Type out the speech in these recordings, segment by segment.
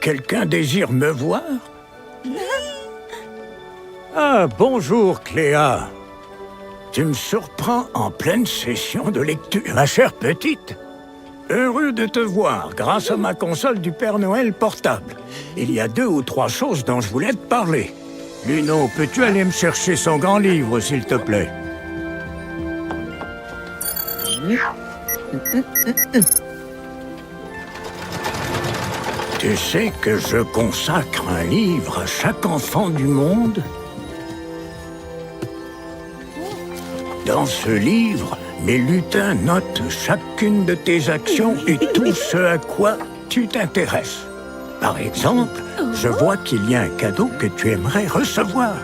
Quelqu'un désire me voir? Ah, bonjour, Cléa. Tu me surprends en pleine session de lecture. Ma chère petite, heureux de te voir grâce à ma console du Père Noël portable. Il y a 2 ou 3 choses dont je voulais te parler. Luno, peux-tu aller me chercher son grand livre, s'il te plaît? Tu sais que je consacre un livre à chaque enfant du monde? Dans ce livre, mes lutins notent chacune de tes actions et tout ce à quoi tu t'intéresses. Par exemple, je vois qu'il y a un cadeau que tu aimerais recevoir.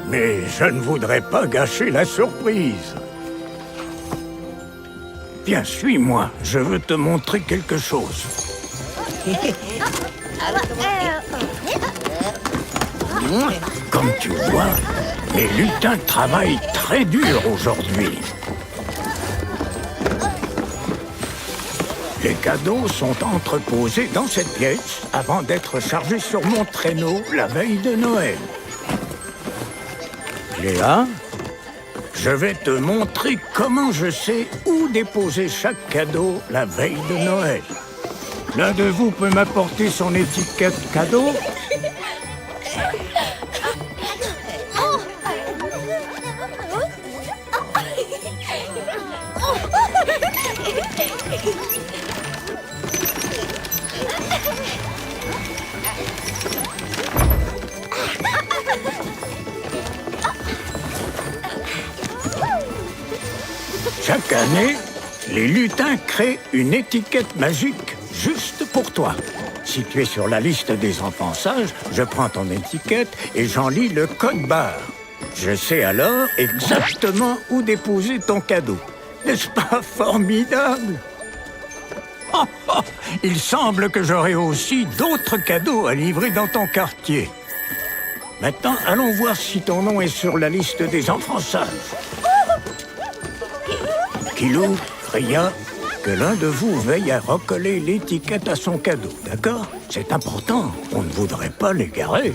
Mais je ne voudrais pas gâcher la surprise. Viens, suis-moi, je veux te montrer quelque chose. Comme tu vois, mes lutins travaillent très dur aujourd'hui. Les cadeaux sont entreposés dans cette pièce avant d'être chargés sur mon traîneau la veille de Noël. Léa, je vais te montrer comment je sais où déposer chaque cadeau la veille de Noël. L'un de vous peut m'apporter son étiquette cadeau? Chaque année, les lutins créent une étiquette magique juste pour toi. Si tu es sur la liste des enfants sages, je prends ton étiquette et j'en lis le code barre. Je sais alors exactement où déposer ton cadeau. N'est-ce pas formidable? Il semble que j'aurai aussi d'autres cadeaux à livrer dans ton quartier. Maintenant, allons voir si ton nom est sur la liste des enfants sages. Kilou, Freya, que l'un de vous veille à recoller l'étiquette à son cadeau, d'accord? C'est important, on ne voudrait pas l'égarer.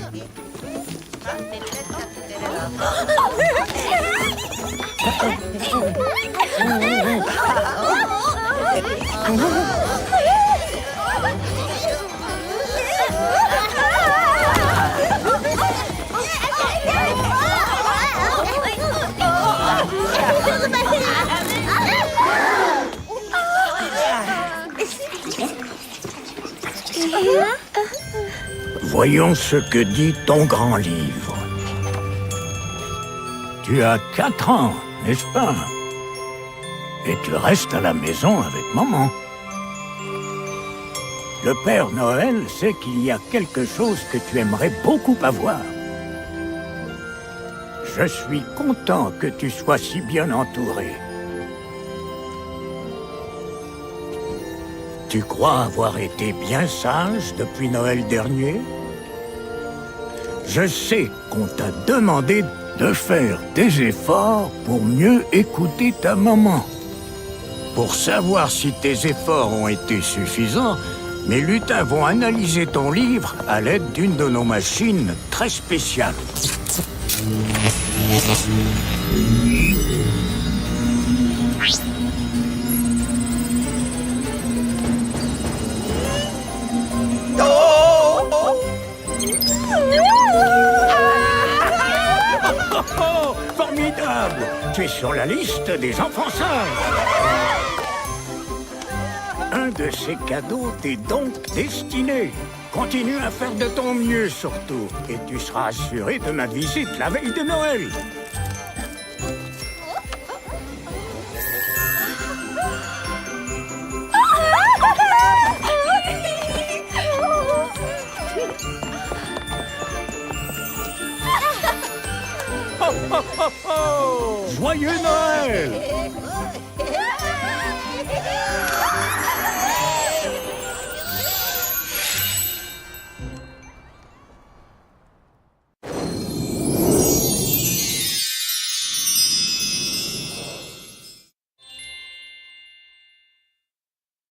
Voyons ce que dit ton grand livre. Tu as 4 ans, n'est-ce pas? Et tu restes à la maison avec maman. Le Père Noël sait qu'il y a quelque chose que tu aimerais beaucoup avoir. Je suis content que tu sois si bien entouré. Tu crois avoir été bien sage depuis Noël dernier? Je sais qu'on t'a demandé de faire des efforts pour mieux écouter ta maman. Pour savoir si tes efforts ont été suffisants, mes lutins vont analyser ton livre à l'aide d'une de nos machines très spéciales. formidable! Tu es sur la liste des enfants sages! Un de ces cadeaux t'est donc destiné. Continue à faire de ton mieux surtout, et tu seras assuré de ma visite la veille de Noël. Joyeux Noël!